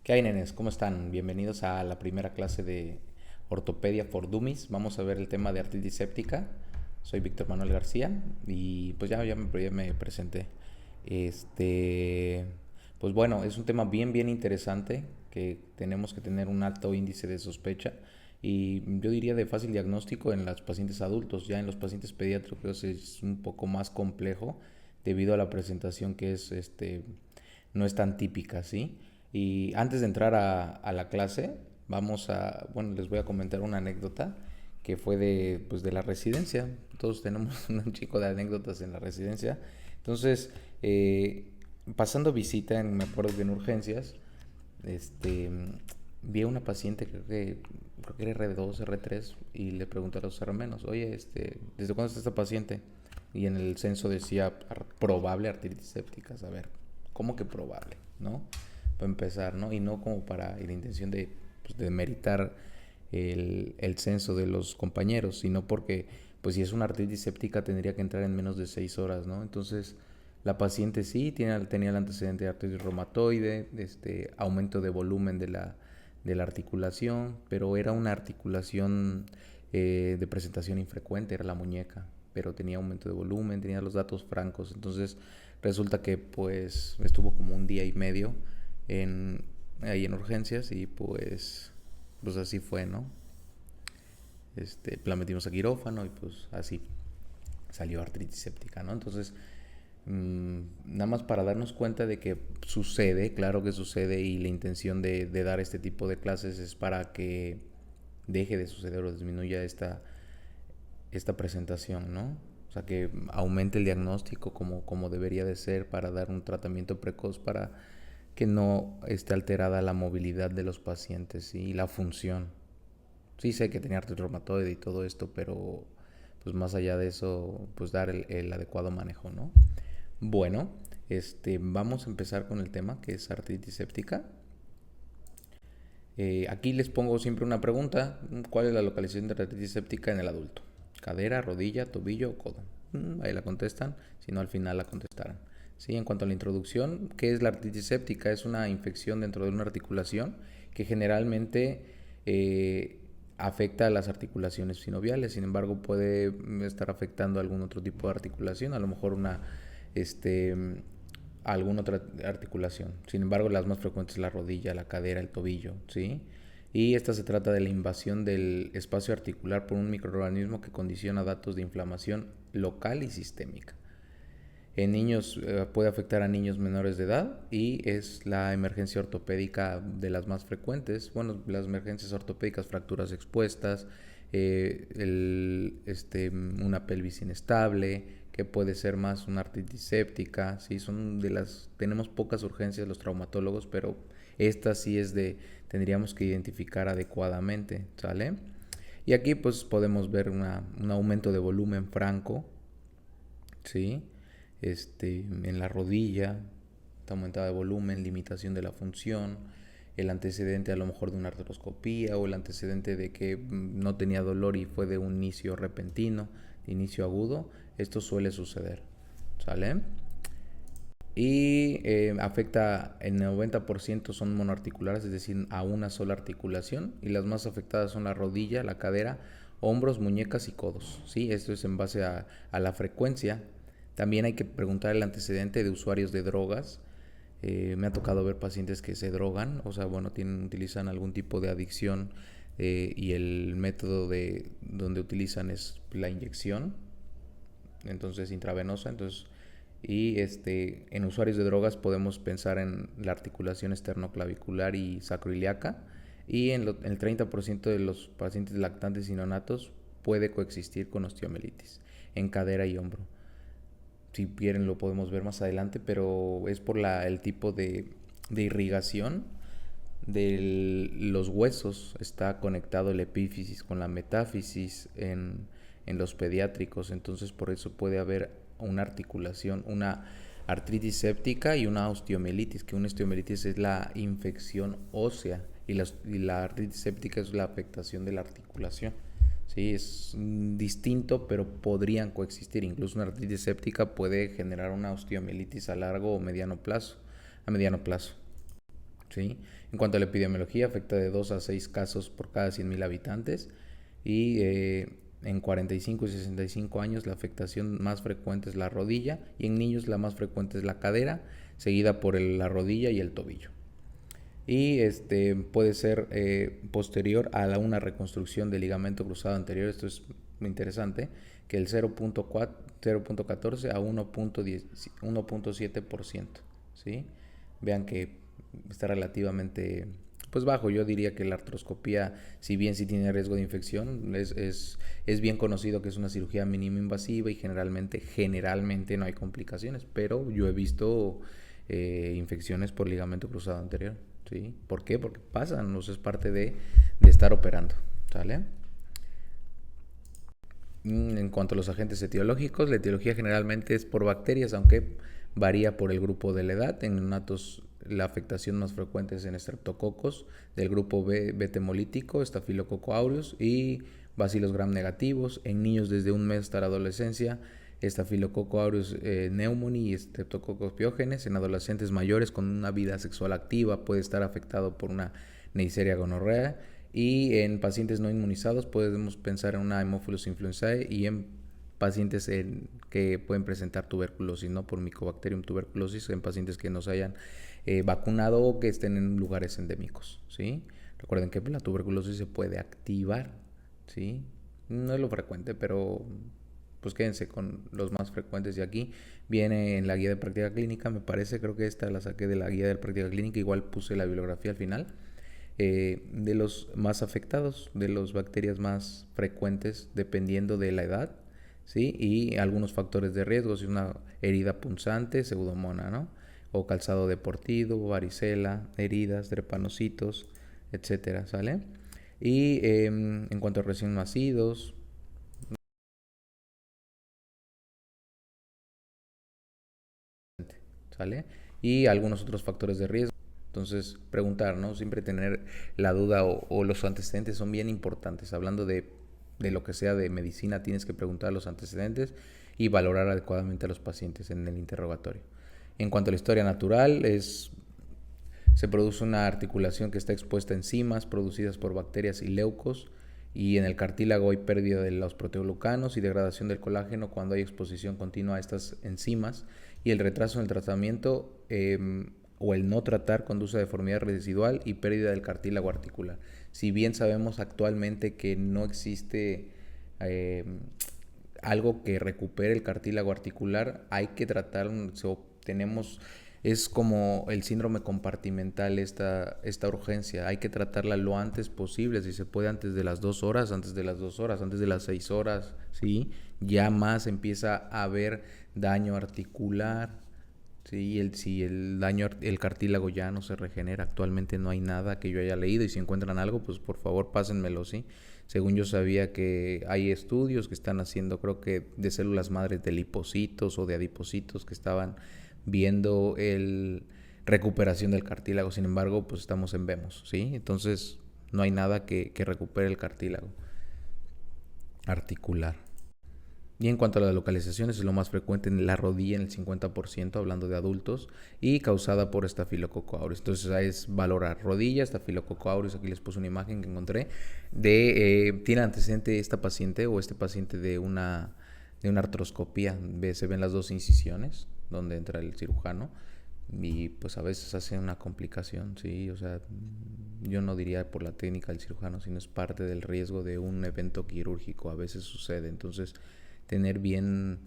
¿Qué hay, nenes? ¿Cómo están? Bienvenidos a la primera clase de Ortopedia for Dummies. Vamos a ver el tema de artritis séptica. Soy Víctor Manuel García y pues ya me presenté. Este, pues bueno, es un tema bien interesante que tenemos que tener un alto índice de sospecha y yo diría de fácil diagnóstico en los pacientes adultos. Ya en los pacientes pediátricos es un poco más complejo debido a la presentación que no es tan típica, ¿sí? Y antes de entrar a la clase, les voy a comentar una anécdota que fue de la residencia. Todos tenemos un chico de anécdotas en la residencia. Entonces, pasando visita, me acuerdo que en urgencias, este, vi a una paciente, creo que era R2, R3, y le pregunté a los hermanos, oye, ¿desde cuándo está esta paciente? Y en el censo decía probable artritis séptica. A ver, ¿cómo que probable? ¿No? Para empezar, ¿no? Y no como para la intención de meritar el censo de los compañeros, sino porque, pues si es una artritis séptica, tendría que entrar en menos de 6 horas, ¿no? Entonces, la paciente sí tenía el antecedente de artritis reumatoide, aumento de volumen de la articulación, pero era una articulación de presentación infrecuente, era la muñeca, pero tenía aumento de volumen, tenía los datos francos. Entonces resulta que pues estuvo como un día y medio ahí en urgencias y pues así fue, ¿no? La metimos a quirófano y pues así salió artritis séptica, ¿no? Entonces, nada más para darnos cuenta de que sucede, claro que sucede, y la intención de dar este tipo de clases es para que deje de suceder o disminuya esta presentación, ¿no? O sea, que aumente el diagnóstico como debería de ser para dar un tratamiento precoz para que no esté alterada la movilidad de los pacientes, ¿sí? Y la función. Sí sé que tenía artritis reumatoide y todo esto, pero pues más allá de eso, pues dar el adecuado manejo, ¿no? Bueno, vamos a empezar con el tema que es artritis séptica. Aquí les pongo siempre una pregunta: ¿cuál es la localización de la artritis séptica en el adulto? ¿Cadera, rodilla, tobillo o codo? Ahí la contestan, si no al final la contestarán. Sí, en cuanto a la introducción, ¿qué es la artritis séptica? Es una infección dentro de una articulación que generalmente afecta a las articulaciones sinoviales. Sin embargo, puede estar afectando algún otro tipo de articulación, a lo mejor este, alguna otra articulación. Sin embargo, las más frecuentes es la rodilla, la cadera, el tobillo, ¿sí? Y esta se trata de la invasión del espacio articular por un microorganismo que condiciona datos de inflamación local y sistémica. En niños puede afectar a niños menores de edad y es la emergencia ortopédica de las más frecuentes. Bueno, las emergencias ortopédicas, fracturas expuestas, una pelvis inestable, que puede ser más una artritis séptica. Sí, tenemos pocas urgencias los traumatólogos, pero esta sí tendríamos que identificar adecuadamente, ¿sale? Y aquí pues podemos ver un aumento de volumen franco, ¿sí? En la rodilla, está aumentada de volumen, limitación de la función, el antecedente a lo mejor de una artroscopía o el antecedente de que no tenía dolor y fue de un inicio repentino, de inicio agudo. Esto suele suceder, ¿sale? Y afecta el 90% son monoarticulares, es decir, a una sola articulación, y las más afectadas son la rodilla, la cadera, hombros, muñecas y codos, ¿sí? Esto es en base a la frecuencia. También hay que preguntar el antecedente de usuarios de drogas. Me ha tocado ver pacientes que se drogan, o sea, bueno, utilizan algún tipo de adicción, y el método donde utilizan es la inyección, entonces intravenosa. En usuarios de drogas podemos pensar en la articulación esternoclavicular y sacroiliaca, y el 30% de los pacientes lactantes y neonatos puede coexistir con osteomielitis en cadera y hombro. Si quieren lo podemos ver más adelante, pero es por el tipo de irrigación de los huesos. Está conectado el epífisis con la metáfisis en los pediátricos, entonces por eso puede haber una articulación, una artritis séptica y una osteomielitis, que una osteomielitis es la infección ósea y la artritis séptica es la afectación de la articulación. Sí, es distinto, pero podrían coexistir. Incluso una artritis séptica puede generar una osteomielitis a largo o mediano plazo, a mediano plazo. ¿sí? En cuanto a la epidemiología, afecta de 2 a 6 casos por cada 100.000 habitantes y en 45 y 65 años la afectación más frecuente es la rodilla y en niños la más frecuente es la cadera, seguida por la rodilla y el tobillo. Y puede ser posterior a una reconstrucción del ligamento cruzado anterior. Esto es muy interesante, que el 0.14 a 1.7%, ¿sí? Vean que está relativamente pues bajo. Yo diría que la artroscopía, si bien sí tiene riesgo de infección, es bien conocido que es una cirugía mínimo invasiva y generalmente no hay complicaciones, pero yo he visto infecciones por ligamento cruzado anterior, ¿sí? ¿Por qué? Porque pasan, no es parte de estar operando, ¿sale? En cuanto a los agentes etiológicos, la etiología generalmente es por bacterias, aunque varía por el grupo de la edad. En neonatos la afectación más frecuente es en estreptococos del grupo B beta hemolítico, Staphylococcus aureus y Bacillus gram negativos. En niños desde un mes hasta la adolescencia, Staphylococcus aureus pneumoniae y Streptococcus pyogenes. En adolescentes mayores con una vida sexual activa puede estar afectado por una Neisseria gonorrhea. Y en pacientes no inmunizados podemos pensar en una Haemophilus influenzae y en pacientes que pueden presentar tuberculosis, ¿no? Por Mycobacterium tuberculosis, en pacientes que no se hayan vacunado o que estén en lugares endémicos, ¿sí? Recuerden que la tuberculosis se puede activar, ¿sí? No es lo frecuente, pero pues quédense con los más frecuentes. Y aquí viene en la guía de práctica clínica, me parece, creo que esta la saqué de la guía de práctica clínica, igual puse la bibliografía al final. De los más afectados, de las bacterias más frecuentes dependiendo de la edad, ¿sí? Y algunos factores de riesgo, si una herida punzante, pseudomonas, ¿no? O calzado deportivo, varicela, heridas, drepanocitos, etcétera, ¿sale? Y en cuanto a recién nacidos, ¿sale? Y algunos otros factores de riesgo. Entonces, preguntar, ¿no? Siempre tener la duda o los antecedentes son bien importantes. Hablando de lo que sea de medicina, tienes que preguntar los antecedentes y valorar adecuadamente a los pacientes en el interrogatorio. En cuanto a la historia natural, se produce una articulación que está expuesta a enzimas producidas por bacterias y leucos, y en el cartílago hay pérdida de los proteoglucanos y degradación del colágeno cuando hay exposición continua a estas enzimas, y el retraso en el tratamiento o el no tratar conduce a deformidad residual y pérdida del cartílago articular. Si bien sabemos actualmente que no existe eh, algo que recupere el cartílago articular, hay que tratar, tenemos, es como el síndrome compartimental, esta urgencia, hay que tratarla lo antes posible, si se puede antes de las 2 horas, antes de las 6 horas, ¿sí? Ya más empieza a haber daño articular, ¿sí? Si el daño, el cartílago ya no se regenera, actualmente no hay nada que yo haya leído, y si encuentran algo, pues por favor pásenmelo, ¿sí? Según yo sabía que hay estudios que están haciendo, creo que de células madres de lipocitos o de adipocitos que estaban viendo el recuperación del cartílago. Sin embargo, pues estamos en vemos, ¿sí? Entonces no hay nada que recupere el cartílago articular. Y en cuanto a las localizaciones, es lo más frecuente en la rodilla en el 50%, hablando de adultos, y causada por Staphylococcus aureus. Entonces es valorar rodilla, Staphylococcus aureus. Aquí les puse una imagen que encontré tiene antecedente esta paciente o este paciente de una artroscopía. Se ven las dos incisiones donde entra el cirujano y pues a veces hace una complicación, ¿sí? O sea, yo no diría por la técnica del cirujano, sino es parte del riesgo de un evento quirúrgico, a veces sucede. Entonces, tener bien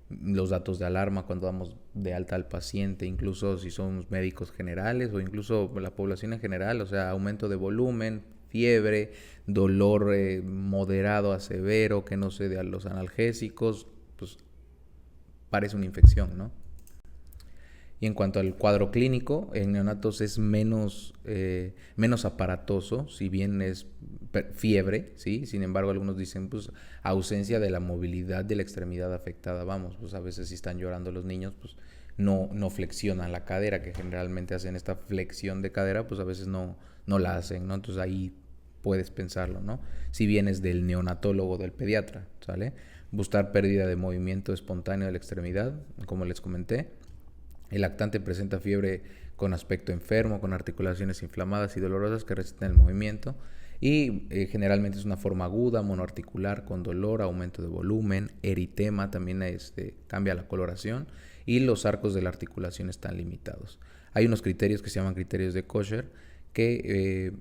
los datos de alarma cuando damos de alta al paciente, incluso si somos médicos generales o incluso la población en general, o sea, aumento de volumen, fiebre, dolor moderado a severo, que no se dé a los analgésicos, pues parece una infección, ¿no? Y en cuanto al cuadro clínico, en neonatos es menos aparatoso, si bien es fiebre, ¿sí? Sin embargo, algunos dicen, pues, ausencia de la movilidad de la extremidad afectada. Vamos, pues a veces si están llorando los niños, pues no flexionan la cadera, que generalmente hacen esta flexión de cadera, pues a veces no la hacen, ¿no? Entonces ahí puedes pensarlo, ¿no? Si vienes del neonatólogo o del pediatra, ¿sale? Buscar pérdida de movimiento espontáneo de la extremidad, como les comenté. El lactante presenta fiebre con aspecto enfermo, con articulaciones inflamadas y dolorosas que resisten el movimiento y generalmente es una forma aguda, monoarticular, con dolor, aumento de volumen, eritema, también cambia la coloración y los arcos de la articulación están limitados. Hay unos criterios que se llaman criterios de Kosher que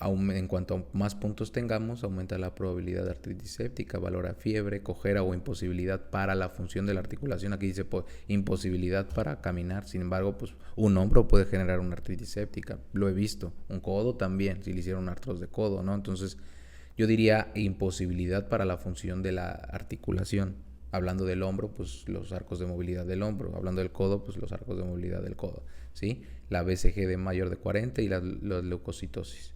en cuanto más puntos tengamos, aumenta la probabilidad de artritis séptica, valora fiebre, cojera o imposibilidad para la función de la articulación. Aquí dice imposibilidad para caminar, sin embargo, pues un hombro puede generar una artritis séptica, lo he visto, un codo también, si le hicieron artros de codo, ¿no? Entonces, yo diría imposibilidad para la función de la articulación. Hablando del hombro, pues los arcos de movilidad del hombro. Hablando del codo, pues los arcos de movilidad del codo, ¿sí? La BCG de mayor de 40 y la leucocitosis.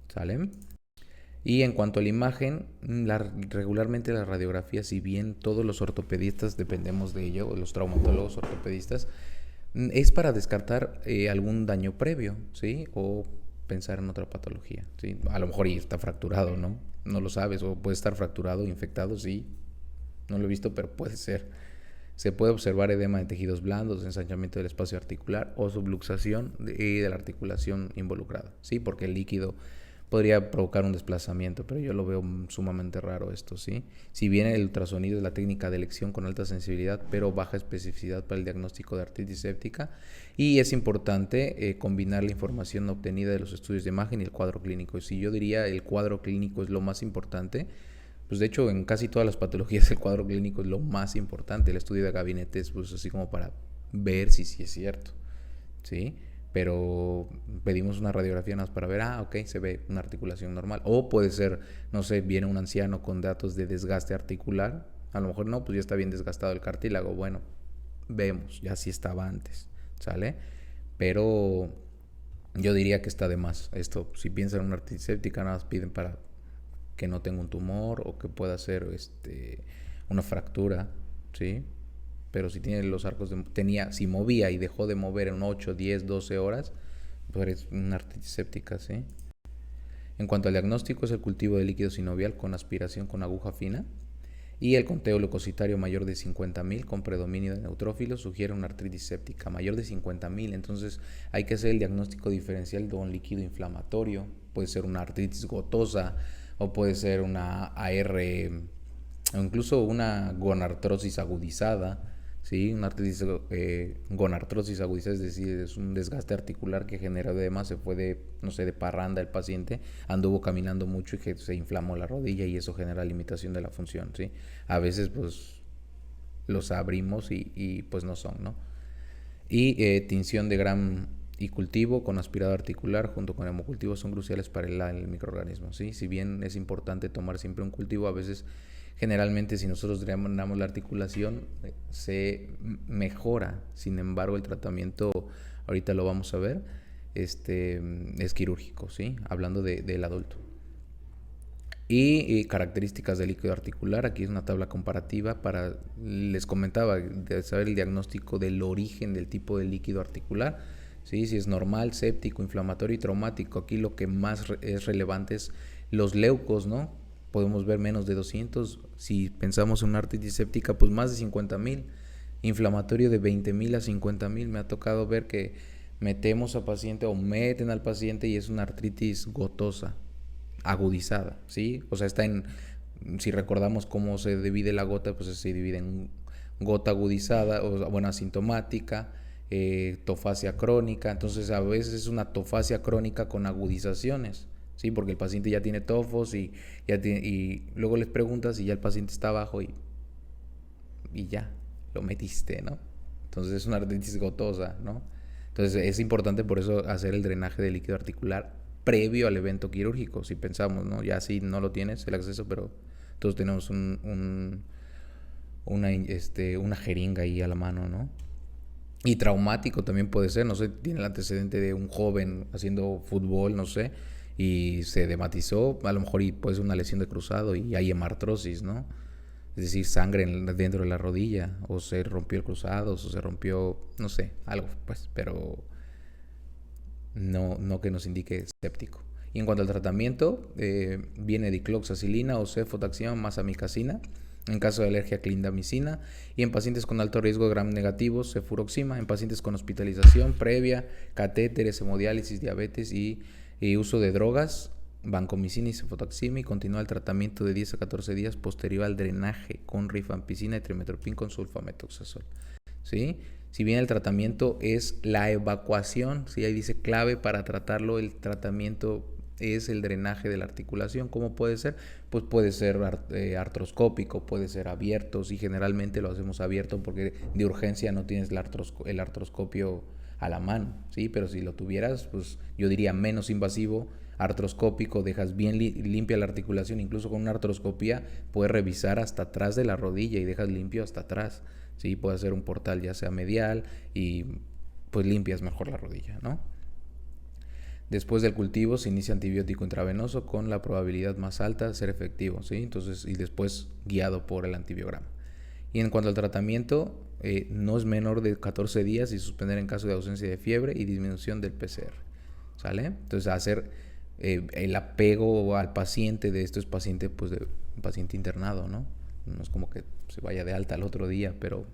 ¿Sale? Y en cuanto a la imagen, regularmente la radiografía, si bien todos los ortopedistas dependemos de ello, los traumatólogos ortopedistas, es para descartar algún daño previo, ¿sí? O pensar en otra patología, ¿sí? A lo mejor está fracturado, ¿no? No lo sabes, o puede estar fracturado, infectado, sí. No lo he visto, pero puede ser. Se puede observar edema de tejidos blandos, ensanchamiento del espacio articular o subluxación de la articulación involucrada, ¿sí? Porque el líquido podría provocar un desplazamiento, pero yo lo veo sumamente raro esto, ¿sí? Si bien el ultrasonido es la técnica de elección con alta sensibilidad, pero baja especificidad para el diagnóstico de artritis séptica, y es importante combinar la información obtenida de los estudios de imagen y el cuadro clínico. Si yo diría el cuadro clínico es lo más importante, pues de hecho en casi todas las patologías el cuadro clínico es lo más importante. El estudio de gabinete es pues así como para ver si sí es cierto, ¿sí? Pero pedimos una radiografía nada más para ver, ok, se ve una articulación normal. O puede ser, no sé, viene un anciano con datos de desgaste articular, a lo mejor no, pues ya está bien desgastado el cartílago, bueno, vemos, ya sí estaba antes, ¿sale? Pero yo diría que está de más esto. Si piensan en una artritis séptica, nada más piden para que no tenga un tumor o que pueda ser una fractura, ¿sí? Pero si tiene los arcos si movía y dejó de mover en 8, 10, 12 horas, pues es una artritis séptica, ¿sí? En cuanto al diagnóstico, es el cultivo de líquido sinovial con aspiración con aguja fina y el conteo leucocitario mayor de 50.000 con predominio de neutrófilos sugiere una artritis séptica mayor de 50.000. Entonces hay que hacer el diagnóstico diferencial de un líquido inflamatorio. Puede ser una artritis gotosa o puede ser una AR o incluso una gonartrosis agudizada, ¿sí? Una artritis gonartrosis agudizada, es decir, es un desgaste articular que genera edema, se fue no sé, de parranda el paciente, anduvo caminando mucho y que se inflamó la rodilla y eso genera limitación de la función, ¿sí? A veces pues los abrimos y pues no son, ¿no? Y tinción de Gram y cultivo con aspirado articular junto con hemocultivo son cruciales para el microorganismo, ¿sí? Si bien es importante tomar siempre un cultivo, a veces generalmente si nosotros drenamos la articulación se mejora. Sin embargo, el tratamiento, ahorita lo vamos a ver, es quirúrgico, ¿sí? Hablando del adulto. Y características del líquido articular. Aquí es una tabla comparativa para, les comentaba, de saber el diagnóstico del origen del tipo de líquido articular, ¿sí? Si es normal, séptico, inflamatorio y traumático. Aquí lo que más es relevante es los leucos, ¿no? Podemos ver menos de 200. Si pensamos en una artritis séptica, pues más de 50.000. Inflamatorio de 20.000 a 50.000. Me ha tocado ver que metemos a paciente o meten al paciente y es una artritis gotosa, agudizada, ¿sí? O sea, si recordamos cómo se divide la gota, pues se divide en gota agudizada, o bueno, asintomática, tofasia crónica. Entonces a veces es una tofasia crónica con agudizaciones, ¿sí? Porque el paciente ya tiene tofos y luego les preguntas y ya el paciente está abajo y ya, lo metiste, ¿no? Entonces es una artritis gotosa, ¿no? Entonces es importante por eso hacer el drenaje de líquido articular previo al evento quirúrgico, si pensamos, ¿no? Ya si no lo tienes el acceso, pero todos tenemos una jeringa ahí a la mano, ¿no? Y traumático también puede ser, no sé, tiene el antecedente de un joven haciendo fútbol, no sé, y se dematizó, a lo mejor y puede ser una lesión de cruzado y hay hemartrosis, ¿no? Es decir, sangre dentro de la rodilla, o se rompió el cruzado, o se rompió, no sé, algo, pues, pero no que nos indique séptico. Y en cuanto al tratamiento, viene dicloxacilina o cefotaxima más amicacina. En caso de alergia, clindamicina. Y en pacientes con alto riesgo de gram negativos, cefuroxima. En pacientes con hospitalización previa, catéteres, hemodiálisis, diabetes y uso de drogas, vancomicina y cefotaxima. Y continúa el tratamiento de 10 a 14 días posterior al drenaje con rifampicina y trimethoprim con sulfametoxazol. ¿Sí? Si bien el tratamiento es la evacuación, ¿sí? Ahí dice clave para tratarlo, el tratamiento es el drenaje de la articulación. ¿Cómo puede ser? Pues puede ser artroscópico, puede ser abierto, y generalmente lo hacemos abierto porque de urgencia no tienes el artroscopio a la mano, ¿sí? Pero si lo tuvieras, pues yo diría menos invasivo, artroscópico, dejas bien limpia la articulación, incluso con una artroscopía puedes revisar hasta atrás de la rodilla y dejas limpio hasta atrás, ¿sí? Puede ser un portal ya sea medial y pues limpias mejor la rodilla, ¿no? Después del cultivo se inicia antibiótico intravenoso con la probabilidad más alta de ser efectivo, ¿sí? Entonces, y después guiado por el antibiograma. Y en cuanto al tratamiento, no es menor de 14 días y suspender en caso de ausencia de fiebre y disminución del PCR, ¿sale? Entonces, hacer el apego al paciente de esto es paciente, pues, de un paciente internado, ¿no? No es como que se vaya de alta al otro día, pero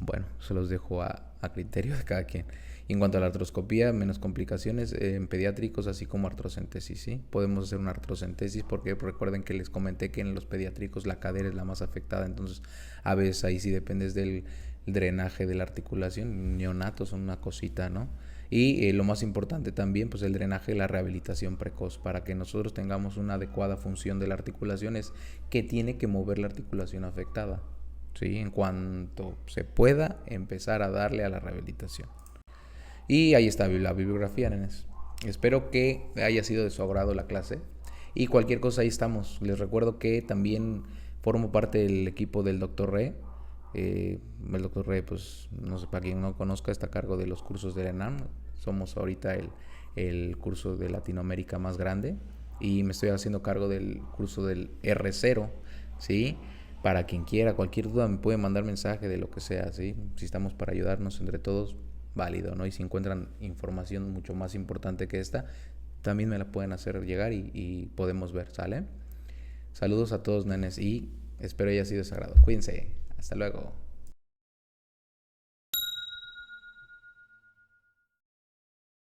bueno, se los dejo a criterio de cada quien. Y en cuanto a la artroscopía, menos complicaciones en pediátricos, así como artrocentesis, ¿sí? Podemos hacer una artrocentesis porque recuerden que les comenté que en los pediátricos la cadera es la más afectada, entonces a veces ahí sí dependes del drenaje de la articulación. Neonatos son una cosita, ¿no? Y lo más importante también, pues el drenaje y la rehabilitación precoz. Para que nosotros tengamos una adecuada función de la articulación es que tiene que mover la articulación afectada, ¿sí? En cuanto se pueda empezar a darle a la rehabilitación. Y ahí está la bibliografía, nenes. Espero que haya sido de su agrado la clase. Y cualquier cosa ahí estamos. Les recuerdo que también formo parte del equipo del Dr. Re. El Dr. Re, pues, no sé, para quien no conozca, está a cargo de los cursos del ENAM. Somos ahorita el curso de Latinoamérica más grande. Y me estoy haciendo cargo del curso del R0, ¿sí? Para quien quiera, cualquier duda me puede mandar mensaje de lo que sea, ¿sí? Si estamos para ayudarnos entre todos, válido, ¿no? Y si encuentran información mucho más importante que esta, también me la pueden hacer llegar y podemos ver, ¿sale? Saludos a todos, nenes, y espero haya sido de su agrado. Cuídense. Hasta luego.